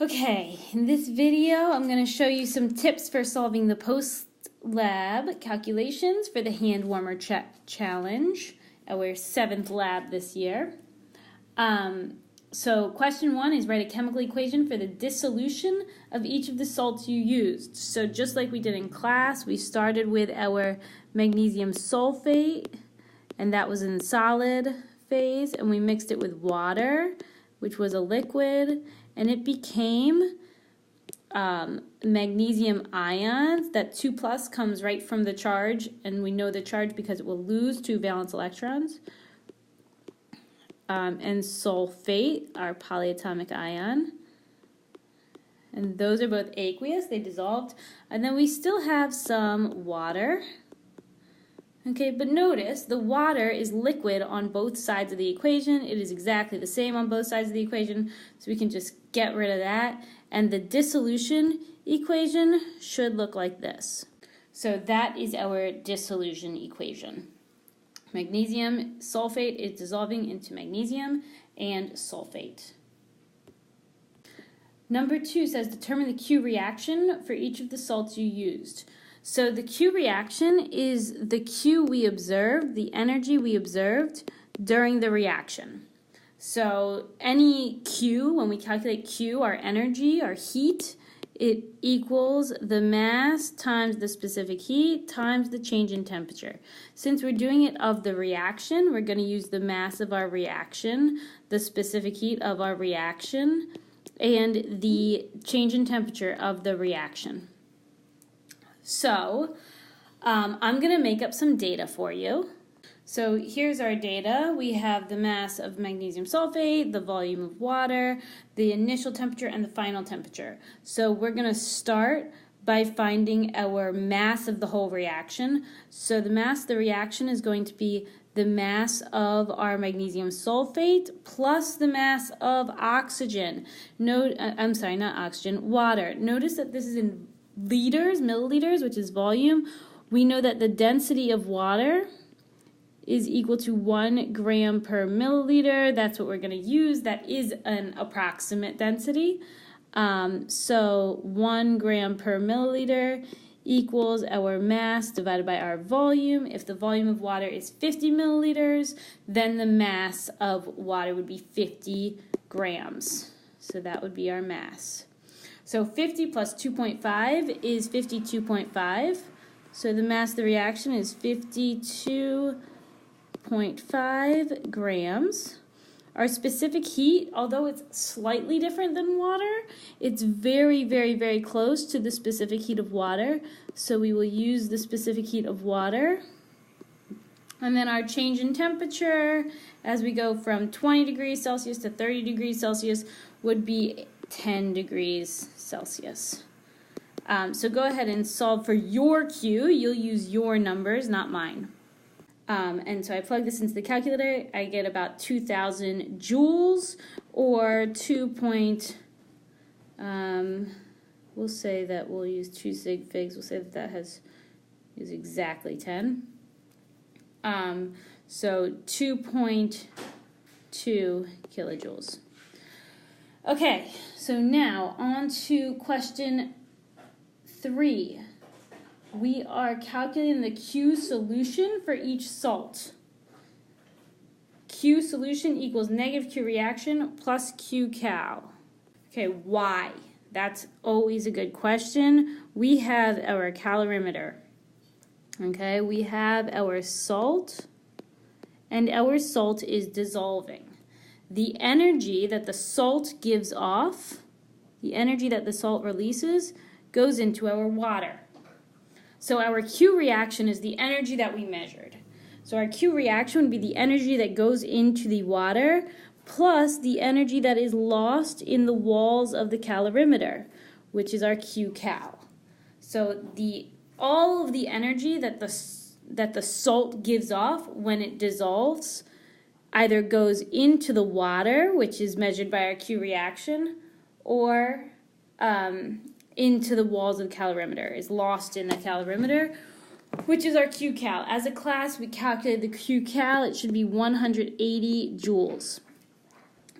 Okay, in this video I'm going to show you some tips for solving the post-lab calculations for the hand warmer challenge, our 7th lab this year. So question 1 is write a chemical equation for the dissolution of each of the salts you used. So just like we did in class, we started with our magnesium sulfate, and that was in solid phase, and we mixed it with water, which was a liquid, and it became magnesium ions. That 2 plus comes right from the charge, and we know the charge because it will lose 2 valence electrons. And sulfate, our polyatomic ion. And those are both aqueous, they dissolved. And then we still have some water. Okay, but notice the water is liquid on both sides of the equation. It is exactly the same on both sides of the equation, so we can just get rid of that. And the dissolution equation should look like this. So that is our dissolution equation. Magnesium sulfate is dissolving into magnesium and sulfate. Number 2 says determine the Q reaction for each of the salts you used. So the Q reaction is the Q we observed, the energy we observed during the reaction. So any Q, when we calculate Q, our energy, our heat, it equals the mass times the specific heat times the change in temperature. Since we're doing it of the reaction, we're going to use the mass of our reaction, the specific heat of our reaction, and the change in temperature of the reaction. So I'm going to make up some data for you. So here's our data. We have the mass of magnesium sulfate, the volume of water, the initial temperature, and the final temperature. So we're going to start by finding our mass of the whole reaction. So the mass of the reaction is going to be the mass of our magnesium sulfate plus the mass of oxygen. Water. Notice that this is in liters, milliliters, which is volume. We know that the density of water is equal to 1 gram per milliliter. That's what we're going to use. That is an approximate density. So 1 gram per milliliter equals our mass divided by our volume. If the volume of water is 50 milliliters, then the mass of water would be 50 grams. So that would be our mass. So 50 plus 2.5 is 52.5. So the mass of the reaction is 52.5 grams. Our specific heat, although it's slightly different than water, it's very, very, very close to the specific heat of water. So we will use the specific heat of water. And then our change in temperature, as we go from 20 degrees Celsius to 30 degrees Celsius, would be 10 degrees Celsius. So go ahead and solve for your Q. You'll use your numbers, not mine. And so I plug this into the calculator. I get about 2,000 joules, or we'll say that we'll use 2 sig figs. We'll say that is exactly 10. So 2.2 kilojoules. Okay, so now on to question 3. We are calculating the Q solution for each salt. Q solution equals negative Q reaction plus Q cal. Okay, why? That's always a good question. We have our calorimeter. Okay, we have our salt, and our salt is dissolving. The energy that the salt gives off, the energy that the salt releases, goes into our water. So our Q reaction is the energy that we measured. So our Q reaction would be the energy that goes into the water plus the energy that is lost in the walls of the calorimeter, which is our Q cal. So all of the energy that the salt gives off when it dissolves either goes into the water, which is measured by our Q reaction, or into the walls of the calorimeter, is lost in the calorimeter, which is our Q cal. As a class, we calculated the Q cal. It should be 180 joules.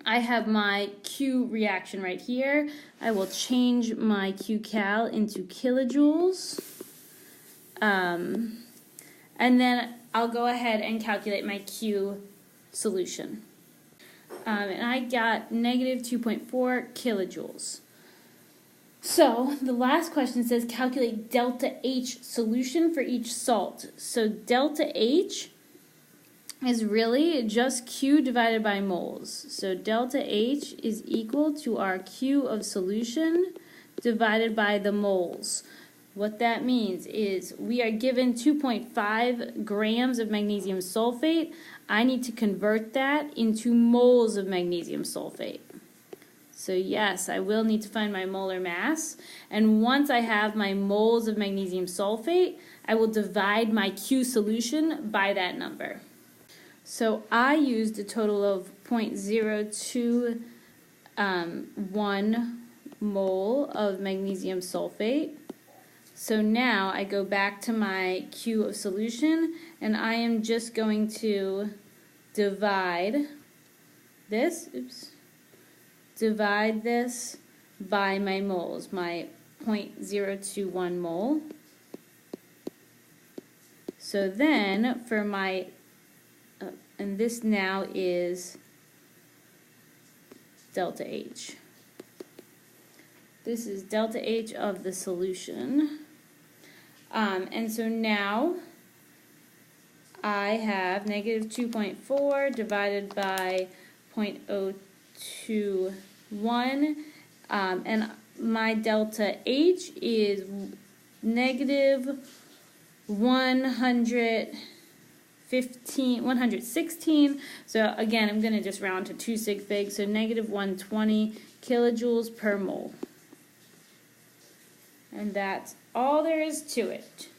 I have my Q reaction right here. I will change my QCal into kilojoules. And then I'll go ahead and calculate my Q solution. And I got negative 2.4 kilojoules. So the last question says calculate delta H solution for each salt. So delta H is really just Q divided by moles. So delta H is equal to our Q of solution divided by the moles. What that means is we are given 2.5 grams of magnesium sulfate. I need to convert that into moles of magnesium sulfate. So yes, I will need to find my molar mass. And once I have my moles of magnesium sulfate, I will divide my Q solution by that number. So I used a total of 0.021 mole of magnesium sulfate. So now I go back to my Q of solution, and I am just going to divide this by my moles, my 0.021 mole. So then for my, and this now is delta H. This is delta H of the solution. And so now I have negative 2.4 divided by 0.021, and my delta H is negative 116. So again, I'm going to just round to 2 sig figs, so negative 120 kilojoules per mole. And that's all there is to it.